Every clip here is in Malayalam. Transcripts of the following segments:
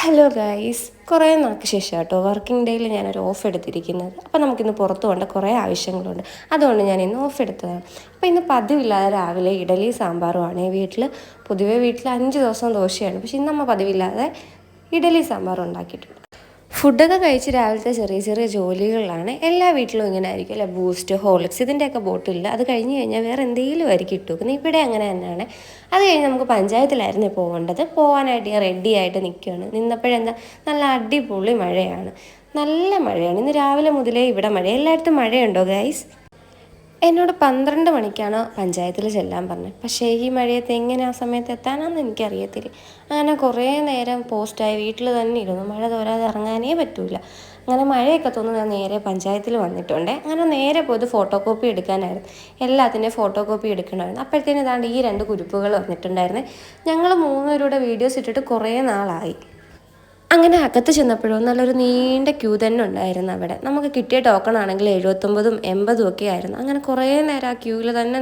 ഹലോ ഗൈസ്, കുറേ നാൾക്ക് ശേഷം കേട്ടോ വർക്കിംഗ് ഡേയിൽ ഞാനൊരു ഓഫ് എടുത്തിരിക്കുന്നത്. അപ്പോൾ നമുക്കിന്ന് പുറത്തു പോകേണ്ട കുറേ ആവശ്യങ്ങളുണ്ട്. അതുകൊണ്ട് ഞാൻ ഇന്ന് ഓഫ് എടുത്തതാണ്. അപ്പോൾ ഇന്ന് പതിവില്ലാതെ രാവിലെ ഇഡലി സാമ്പാറുമാണ് വീട്ടിൽ. പൊതുവേ വീട്ടിൽ 5 ദിവസം ദോശയാണ്, പക്ഷെ ഇന്ന് നമ്മൾ പതിവില്ലാതെ ഇഡലി സാമ്പാറും ഉണ്ടാക്കിയിട്ടുണ്ട്. ഫുഡൊക്കെ കഴിച്ച് രാവിലത്തെ ചെറിയ ചെറിയ ജോലികളിലാണ്. എല്ലാ വീട്ടിലും ഇങ്ങനെ ആയിരിക്കും അല്ലേ, ബൂസ്റ്റ്, ഹോർലിക്സ് ഇതിൻ്റെയൊക്കെ ബോട്ടിലില്ല. അത് കഴിഞ്ഞ് കഴിഞ്ഞാൽ വേറെ എന്തെങ്കിലും ആയിരിക്കും ഇട്ടു വെക്കുന്നത്. ഇവിടെ അങ്ങനെ തന്നെയാണ്. അത് കഴിഞ്ഞ് നമുക്ക് പഞ്ചായത്തിലായിരുന്നു പോകേണ്ടത്. പോകാനായിട്ട് ഞാൻ റെഡി ആയിട്ട് നിൽക്കുകയാണ്. നിന്നപ്പോഴെന്താ, നല്ല അടിപൊളി മഴയാണ്, നല്ല മഴയാണ്. ഇന്ന് രാവിലെ മുതലേ ഇവിടെ മഴ. എല്ലായിടത്തും മഴയുണ്ടോ ഗൈസ്? എന്നോട് 12 മണിക്കാണ് പഞ്ചായത്തിൽ ചെല്ലാൻ പറഞ്ഞത്. പക്ഷേ ഈ മഴയത്ത് എങ്ങനെ ആ സമയത്ത് എത്താനാണെന്ന് എനിക്കറിയത്തില്ല. അങ്ങനെ കുറേ നേരം പോസ്റ്റായി വീട്ടിൽ തന്നെ ഇരുന്നു. മഴ തോരാതെ ഇറങ്ങാനേ പറ്റൂല. അങ്ങനെ മഴയൊക്കെ തോന്നുന്നു, ഞാൻ നേരെ പഞ്ചായത്തിൽ വന്നിട്ടുണ്ട്. അങ്ങനെ നേരെ പോയത് ഫോട്ടോ കോപ്പി എടുക്കാനായിരുന്നു. എല്ലാത്തിൻ്റെയും ഫോട്ടോ കോപ്പി എടുക്കണമായിരുന്നു. അപ്പോഴത്തേനും ഇതാണ്ട് ഈ 2 കുരുപ്പുകൾ വന്നിട്ടുണ്ടായിരുന്നു. ഞങ്ങൾ 3 പേരുടെ വീഡിയോസ് ഇട്ടിട്ട് കുറേ നാളായി. അങ്ങനെ അകത്ത് ചെന്നപ്പോഴോ നല്ലൊരു നീണ്ട ക്യൂ തന്നെ ഉണ്ടായിരുന്നു അവിടെ. നമുക്ക് കിട്ടിയ ടോക്കൺ ആണെങ്കിൽ 79ഉം 80ഉം ഒക്കെ ആയിരുന്നു. അങ്ങനെ കുറേ നേരം ആ ക്യൂവിൽ തന്നെ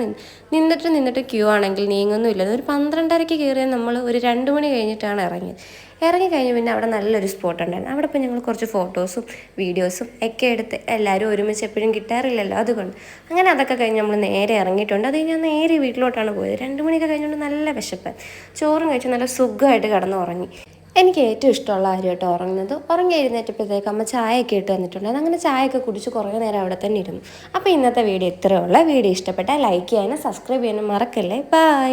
നിന്നിട്ട് ക്യൂ ആണെങ്കിൽ നീങ്ങുന്നുമില്ല. ഒരു 12:30-ക്ക് കയറിയാൽ നമ്മൾ ഒരു 2 മണി കഴിഞ്ഞിട്ടാണ് ഇറങ്ങിയത്. ഇറങ്ങിക്കഴിഞ്ഞ് പിന്നെ അവിടെ നല്ലൊരു സ്പോട്ട് ഉണ്ടായിരുന്നു. അവിടെ ഇപ്പോൾ ഞങ്ങൾ കുറച്ച് ഫോട്ടോസും വീഡിയോസും ഒക്കെ എടുത്ത്, എല്ലാവരും ഒരുമിച്ച് എപ്പോഴും കിട്ടാറില്ലല്ലോ, അതുകൊണ്ട് അങ്ങനെ അതൊക്കെ കഴിഞ്ഞ് നമ്മൾ നേരെ ഇറങ്ങിയിട്ടുണ്ട്. അത് ഞാൻ നേരെ വീട്ടിലോട്ടാണ് പോയത്. 2 മണിയൊക്കെ കഴിഞ്ഞുകൊണ്ട് നല്ല വിശപ്പ്. ചോറും കഴിച്ച് നല്ല സുഖമായിട്ട് കിടന്ന് ഉറങ്ങി. എനിക്ക് ഏറ്റവും ഇഷ്ടമുള്ള കാര്യം കേട്ടോ ഉറങ്ങുന്നത്. ഉറങ്ങി എഴുന്നേറ്റപ്പോഴത്തേക്ക് അമ്മ ചായയൊക്കെ ഇട്ട് തന്നിട്ടുണ്ടായിരുന്നു. അങ്ങനെ ചായയൊക്കെ കുടിച്ച് കുറേ നേരം അവിടെ തന്നെ ഇരുന്നു. അപ്പോൾ ഇന്നത്തെ വീഡിയോ ഇത്രയേ ഉള്ളൂ. വീഡിയോ ഇഷ്ടപ്പെട്ടാൽ ലൈക്ക് ചെയ്യാനും സബ്സ്ക്രൈബ് ചെയ്യാനും മറക്കല്ലേ. ബൈ.